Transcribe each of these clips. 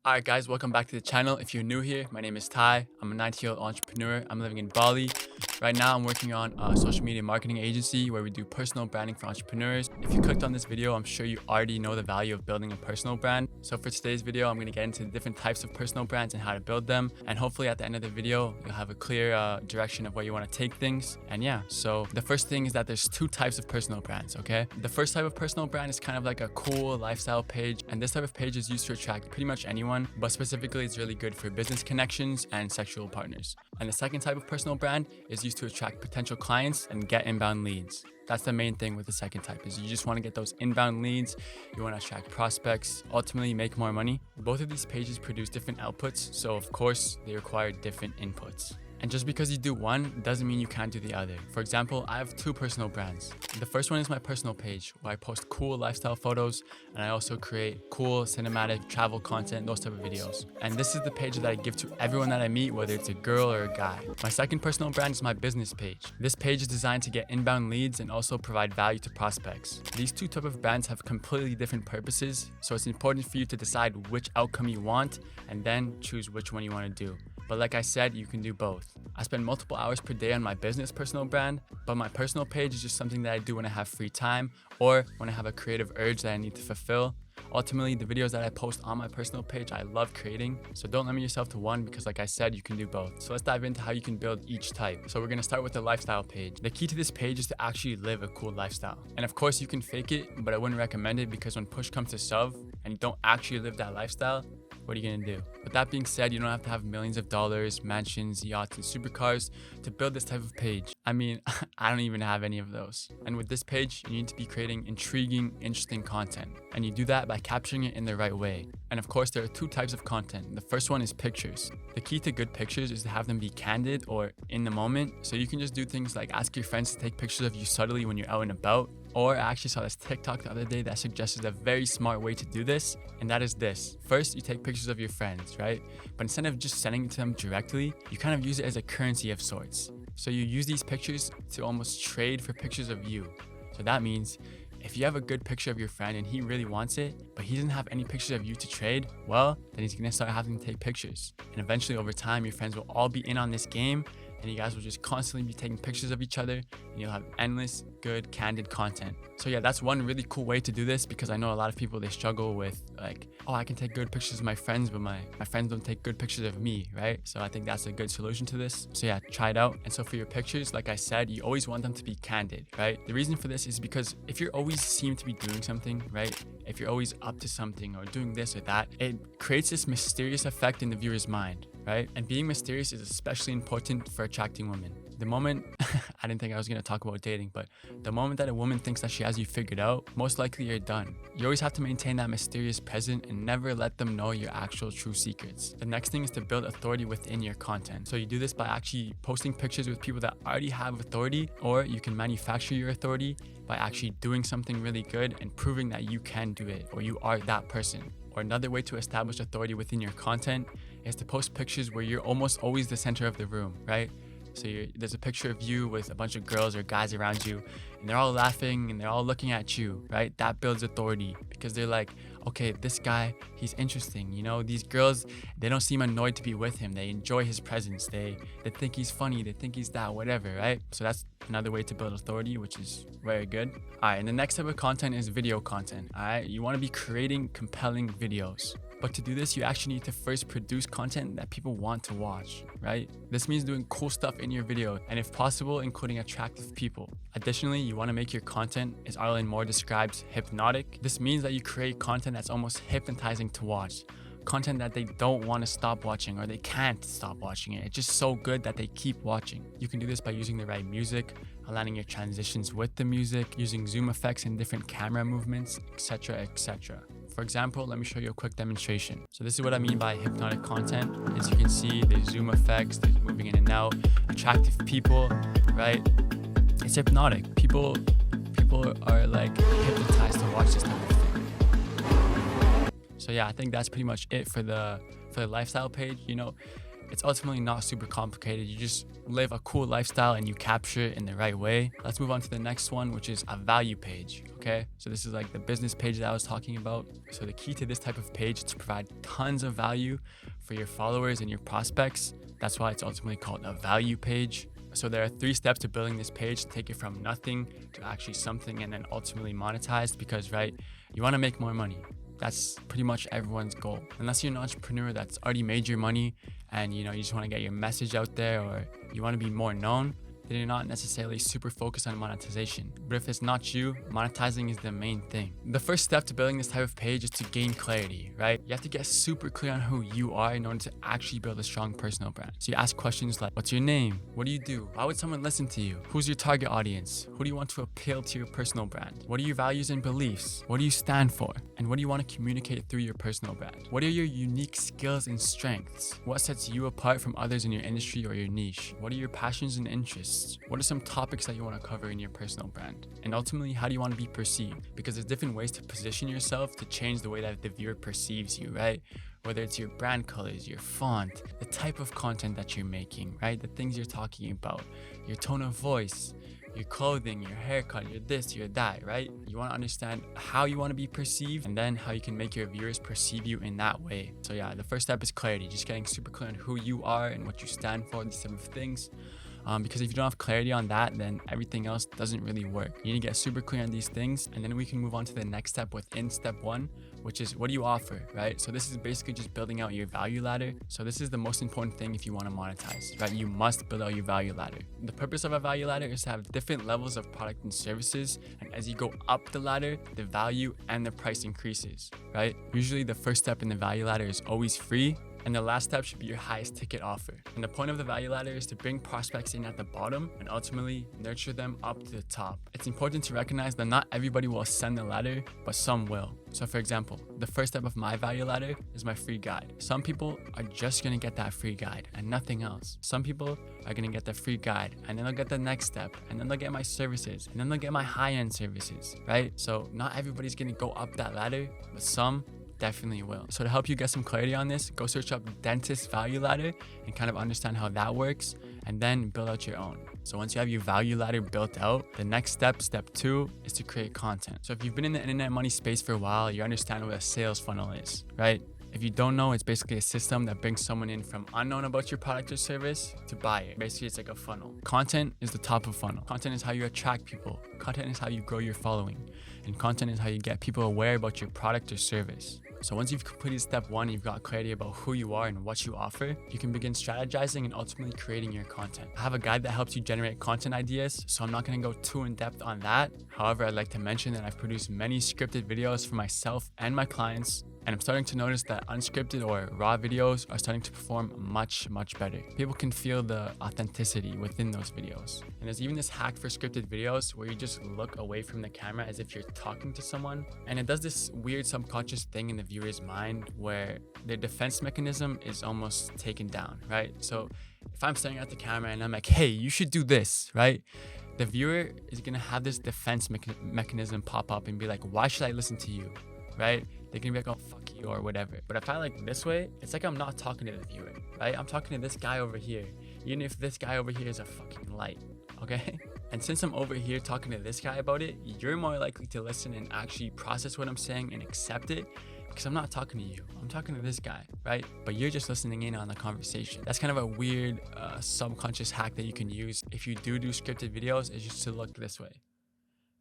Alright guys, welcome back to the channel. If you're new here, my name is Ty. I'm a 19-year-old entrepreneur. I'm living in Bali. Right now, I'm working on a social media marketing agency where we do personal branding for entrepreneurs. If you clicked on this video, I'm sure you already know the value of building a personal brand. So for today's video, I'm going to get into the different types of personal brands and how to build them. And hopefully at the end of the video, you'll have a clear direction of where you want to take things. And yeah, so the first thing is that there's two types of personal brands, okay? The first type of personal brand is kind of like a cool lifestyle page. And this type of page is used to attract pretty much anyone, but specifically it's really good for business connections and sexual partners. And the second type of personal brand is used to attract potential clients and get inbound leads. That's the main thing with the second type, is you just want to get those inbound leads, you want to attract prospects, ultimately make more money. Both of these pages produce different outputs, so of course they require different inputs. And just because you do one doesn't mean you can't do the other. For example, I have two personal brands. The first one is my personal page where I post cool lifestyle photos and I also create cool cinematic travel content, those type of videos. And this is the page that I give to everyone that I meet, whether it's a girl or a guy. My second personal brand is my business page. This page is designed to get inbound leads and also provide value to prospects. These two types of brands have completely different purposes, so it's important for you to decide which outcome you want and then choose which one you want to do. But like I said, you can do both. I spend multiple hours per day on my business personal brand, but my personal page is just something that I do when I have free time or when I have a creative urge that I need to fulfill. Ultimately, the videos that I post on my personal page, I love creating. So don't limit yourself to one because like I said, you can do both. So let's dive into how you can build each type. So we're going to start with the lifestyle page. The key to this page is to actually live a cool lifestyle. And of course you can fake it, but I wouldn't recommend it because when push comes to shove and you don't actually live that lifestyle, what are you gonna do? With that being said, you don't have to have millions of dollars, mansions, yachts, and supercars to build this type of page. I mean, I don't even have any of those. And with this page, you need to be creating intriguing, interesting content. And you do that by capturing it in the right way. And of course, there are two types of content. The first one is pictures. The key to good pictures is to have them be candid or in the moment. So you can just do things like ask your friends to take pictures of you subtly when you're out and about. Or I actually saw this TikTok the other day that suggested a very smart way to do this, and that is this. First, you take pictures of your friends, right? But instead of just sending it to them directly, you kind of use it as a currency of sorts. So you use these pictures to almost trade for pictures of you. So that means if you have a good picture of your friend and he really wants it, but he doesn't have any pictures of you to trade, well, then he's gonna start having to take pictures. And eventually over time, your friends will all be in on this game and you guys will just constantly be taking pictures of each other and you'll have endless, good, candid content. So yeah, that's one really cool way to do this because I know a lot of people, they struggle with like, oh, I can take good pictures of my friends, but my friends don't take good pictures of me, right? So I think that's a good solution to this. So yeah, try it out. And so for your pictures, like I said, you always want them to be candid, right? The reason for this is because if you always seem to be doing something, right? If you're always up to something or doing this or that, it creates this mysterious effect in the viewer's mind, right? And being mysterious is especially important for attracting women. The moment, I didn't think I was going to talk about dating, but the moment that a woman thinks that she has you figured out, most likely you're done. You always have to maintain that mysterious presence and never let them know your actual true secrets. The next thing is to build authority within your content. So you do this by actually posting pictures with people that already have authority, or you can manufacture your authority by actually doing something really good and proving that you can do it or you are that person. Or another way to establish authority within your content is to post pictures where you're almost always the center of the room, right? So there's a picture of you with a bunch of girls or guys around you and they're all laughing and they're all looking at you, right? That builds authority because they're like, okay, this guy, he's interesting. You know, these girls, they don't seem annoyed to be with him. They enjoy his presence. They think he's funny. They think he's that, whatever, right? So that's another way to build authority, which is very good. All right, and the next type of content is video content, all right? You want to be creating compelling videos. But to do this, you actually need to first produce content that people want to watch, right? This means doing cool stuff in your video and if possible, including attractive people. Additionally, you want to make your content, as Arlen Moore describes, hypnotic. This means that you create content that's almost hypnotizing to watch. Content that they don't want to stop watching or they can't stop watching it. It's just so good that they keep watching. You can do this by using the right music, aligning your transitions with the music, using zoom effects and different camera movements, etc., etc. For example, let me show you a quick demonstration. So this is what I mean by hypnotic content. As you can see, there's zoom effects, there's moving in and out, attractive people, right? It's hypnotic. People are like hypnotized to watch this type of thing. So yeah, I think that's pretty much it for the lifestyle page. You know, It's ultimately not super complicated. You just live a cool lifestyle and you capture it in the right way. Let's move on to the next one, which is a value page. Okay, so this is like the business page that I was talking about. So the key to this type of page is to provide tons of value for your followers and your prospects. That's why it's ultimately called a value page. So there are 3 steps to building this page to take it from nothing to actually something and then ultimately monetized, because right, you want to make more money. That's pretty much everyone's goal. Unless you're an entrepreneur that's already made your money and you just want to get your message out there, or you want to be more known, then you're not necessarily super focused on monetization. But if it's not you, monetizing is the main thing. The first step to building this type of page is to gain clarity, right? You have to get super clear on who you are in order to actually build a strong personal brand. So you ask questions like, what's your name? What do you do? Why would someone listen to you? Who's your target audience? Who do you want to appeal to your personal brand? What are your values and beliefs? What do you stand for? And what do you want to communicate through your personal brand? What are your unique skills and strengths? What sets you apart from others in your industry or your niche? What are your passions and interests? What are some topics that you want to cover in your personal brand? And ultimately, how do you want to be perceived? Because there's different ways to position yourself to change the way that the viewer perceives you, right? Whether it's your brand colors, your font, the type of content that you're making, right? The things you're talking about, your tone of voice, your clothing, your haircut, your this, your that, right? You want to understand how you want to be perceived and then how you can make your viewers perceive you in that way. So yeah, the first step is clarity, just getting super clear on who you are and what you stand for, these type of things. Because if you don't have clarity on that, then everything else doesn't really work. You need to get super clear on these things, and then we can move on to the next step within step 1, which is what do you offer, right? So this is basically just building out your value ladder. So this is the most important thing if you want to monetize, right? You must build out your value ladder. The purpose of a value ladder is to have different levels of product and services, and as you go up the ladder, the value and the price increases, right? Usually the first step in the value ladder is always free, and the last step should be your highest ticket offer. And the point of the value ladder is to bring prospects in at the bottom and ultimately nurture them up to the top. It's important to recognize that not everybody will ascend the ladder, but some will. So for example, the first step of my value ladder is my free guide. Some people are just gonna get that free guide and nothing else. Some people are gonna get the free guide and then they'll get the next step, and then they'll get my services, and then they'll get my high-end services, right? So not everybody's gonna go up that ladder, but some definitely will. So to help you get some clarity on this, go search up dentist value ladder and kind of understand how that works, and then build out your own. So once you have your value ladder built out, the next step, step 2, is to create content. So if you've been in the internet money space for a while, you understand what a sales funnel is, right? If you don't know, it's basically a system that brings someone in from unknown about your product or service to buy it. Basically, it's like a funnel. Content is the top of funnel. Content is how you attract people. Content is how you grow your following. And content is how you get people aware about your product or service. So once you've completed step 1, you've got clarity about who you are and what you offer, you can begin strategizing and ultimately creating your content. I have a guide that helps you generate content ideas, so I'm not going to go too in depth on that. However, I'd like to mention that I've produced many scripted videos for myself and my clients, and I'm starting to notice that unscripted or raw videos are starting to perform much better. People can feel the authenticity within those videos. And there's even this hack for scripted videos where you just look away from the camera as if you're talking to someone. And it does this weird subconscious thing in the viewer's mind where their defense mechanism is almost taken down, right? So if I'm staring at the camera and I'm like, hey, you should do this, right? The viewer is gonna have this defense mechanism pop up and be like, why should I listen to you, right? They're gonna be like, oh, fuck you or whatever. But if I like this way, it's like I'm not talking to the viewer, right? I'm talking to this guy over here, even if this guy over here is a fucking light, okay? And since I'm over here talking to this guy about it, you're more likely to listen and actually process what I'm saying and accept it, because I'm not talking to you, I'm talking to this guy, right? But you're just listening in on the conversation. That's kind of a weird subconscious hack that you can use if you do scripted videos, is just to look this way.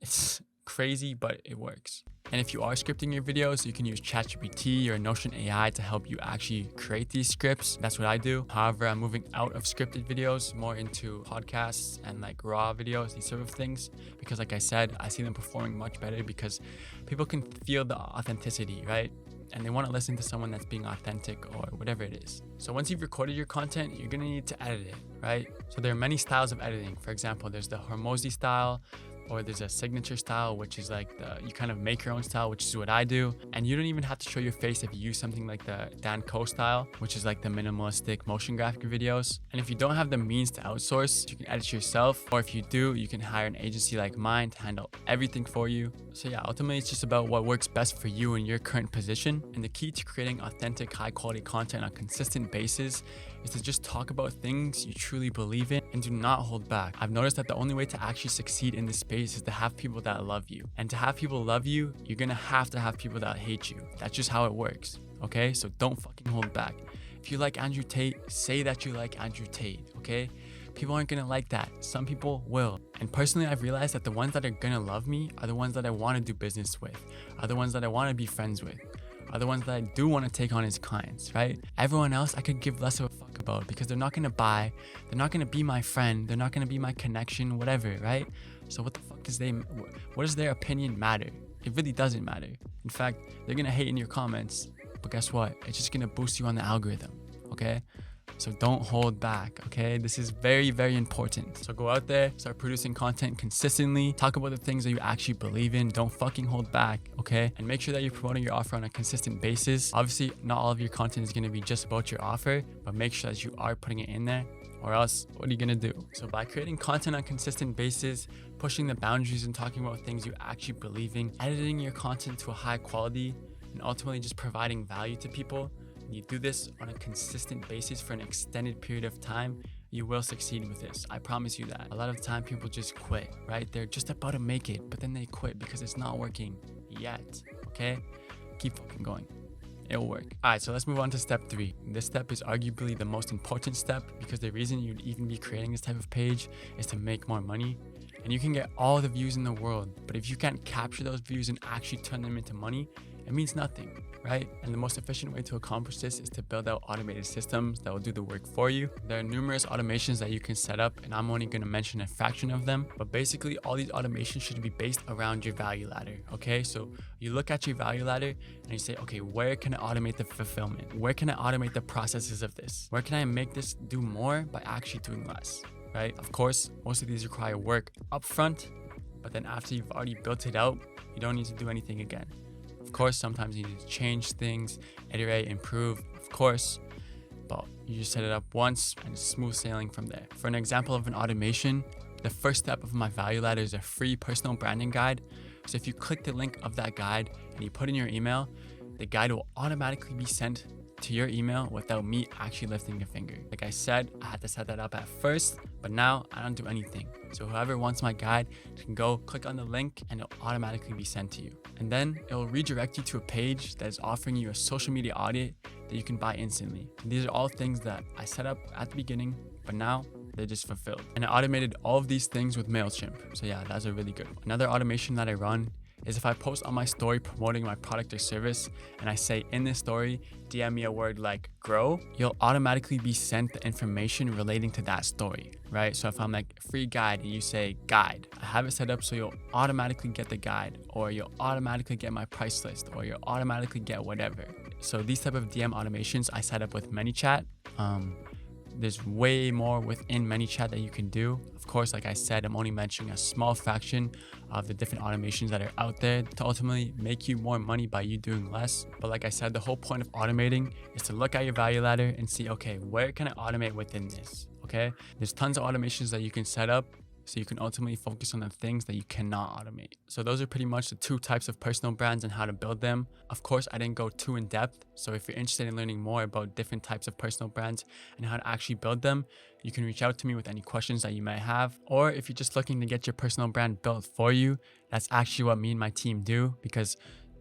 It's crazy, but it works. And if you are scripting your videos, you can use ChatGPT or Notion AI to help you actually create these scripts. That's what I do. However, I'm moving out of scripted videos more into podcasts and like raw videos, these sort of things, because like I said, I see them performing much better because people can feel the authenticity, right? And they want to listen to someone that's being authentic or whatever it is. So once you've recorded your content, you're going to need to edit it, right? So there are many styles of editing. For example, there's the Hormozy style, or there's a signature style, which is like you kind of make your own style, which is what I do. And you don't even have to show your face if you use something like the Dan Ko style, which is like the minimalistic motion graphic videos. And if you don't have the means to outsource, you can edit yourself, or if you do, you can hire an agency like mine to handle everything for you. So yeah, ultimately it's just about what works best for you in your current position. And the key to creating authentic, high quality content on a consistent basis is to just talk about things you truly believe in and do not hold back. I've noticed that the only way to actually succeed in this space is to have people that love you. And to have people love you, you're gonna have to have people that hate you. That's just how it works, okay? So don't fucking hold back. If you like Andrew Tate, say that you like Andrew Tate, okay? People aren't gonna like that. Some people will. And personally, I've realized that the ones that are gonna love me are the ones that I wanna do business with, are the ones that I wanna be friends with, are the ones that I do want to take on as clients, right? Everyone else I could give less of a fuck about because they're not going to buy, they're not going to be my friend, they're not going to be my connection, whatever, right? So what the fuck what does their opinion matter? It really doesn't matter. In fact, they're going to hate in your comments, but guess what? It's just going to boost you on the algorithm, okay? So don't hold back, okay? This is very, very important. So go out there, start producing content consistently, talk about the things that you actually believe in, don't fucking hold back, okay? And make sure that you're promoting your offer on a consistent basis. Obviously, not all of your content is gonna be just about your offer, but make sure that you are putting it in there, or else what are you gonna do? So by creating content on a consistent basis, pushing the boundaries and talking about things you actually believe in, editing your content to a high quality, and ultimately just providing value to people, you do this on a consistent basis for an extended period of time, you will succeed with this. I promise you that. A lot of the time people just quit, right? They're just about to make it, but then they quit because it's not working yet, okay? Keep fucking going. It'll work. All right, so let's move on to step 3. This step is arguably the most important step because the reason you'd even be creating this type of page is to make more money. And you can get all the views in the world, but if you can't capture those views and actually turn them into money, it means nothing, right? And the most efficient way to accomplish this is to build out automated systems that will do the work for you. There are numerous automations that you can set up, and I'm only going to mention a fraction of them. But basically, all these automations should be based around your value ladder, okay? So you look at your value ladder and you say, okay, where can I automate the fulfillment? Where can I automate the processes of this? Where can I make this do more by actually doing less, right? Of course, most of these require work upfront, but then after you've already built it out, you don't need to do anything again. Of course, sometimes you need to change things, iterate, improve, of course, but you just set it up once and it's smooth sailing from there. For an example of an automation, the first step of my value ladder is a free personal branding guide. So if you click the link of that guide and you put in your email, the guide will automatically be sent to your email without me actually lifting a finger. Like I said, I had to set that up at first, but now I don't do anything. So whoever wants my guide can go click on the link and it'll automatically be sent to you. And then it will redirect you to a page that is offering you a social media audit that you can buy instantly. And these are all things that I set up at the beginning, but now they're just fulfilled. And I automated all of these things with MailChimp. So yeah, that's a really good one. Another automation that I run is if I post on my story promoting my product or service and I say in this story, DM me a word like grow, you'll automatically be sent the information relating to that story, right? So if I'm like free guide and you say guide, I have it set up so you'll automatically get the guide, or you'll automatically get my price list, or you'll automatically get whatever. So these type of DM automations I set up with ManyChat. There's way more within ManyChat that you can do. Of course, like I said, I'm only mentioning a small fraction of the different automations that are out there to ultimately make you more money by you doing less. But like I said, the whole point of automating is to look at your value ladder and see, okay, where can I automate within this? Okay, there's tons of automations that you can set up so you can ultimately focus on the things that you cannot automate. So those are pretty much the 2 types of personal brands and how to build them. Of course, I didn't go too in depth. So if you're interested in learning more about different types of personal brands and how to actually build them, you can reach out to me with any questions that you might have. Or if you're just looking to get your personal brand built for you, that's actually what me and my team do, because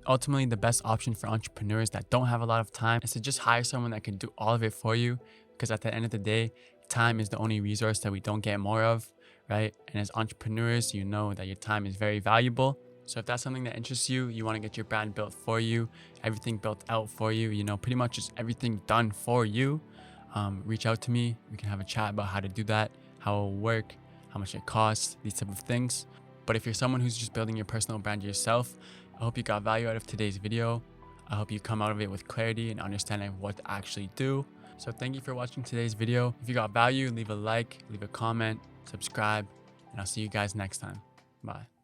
ultimately the best option for entrepreneurs that don't have a lot of time is to just hire someone that can do all of it for you. Because at the end of the day, time is the only resource that we don't get more of, right? And as entrepreneurs, you know that your time is very valuable. So if that's something that interests you, you want to get your brand built for you, everything built out for you, you know, pretty much just everything done for you, reach out to me. We can have a chat about how to do that, how it will work, how much it costs, these type of things. But if you're someone who's just building your personal brand yourself, I hope you got value out of today's video. I hope you come out of it with clarity and understanding of what to actually do. So thank you for watching today's video. If you got value, leave a like, leave a comment, subscribe, and I'll see you guys next time. Bye.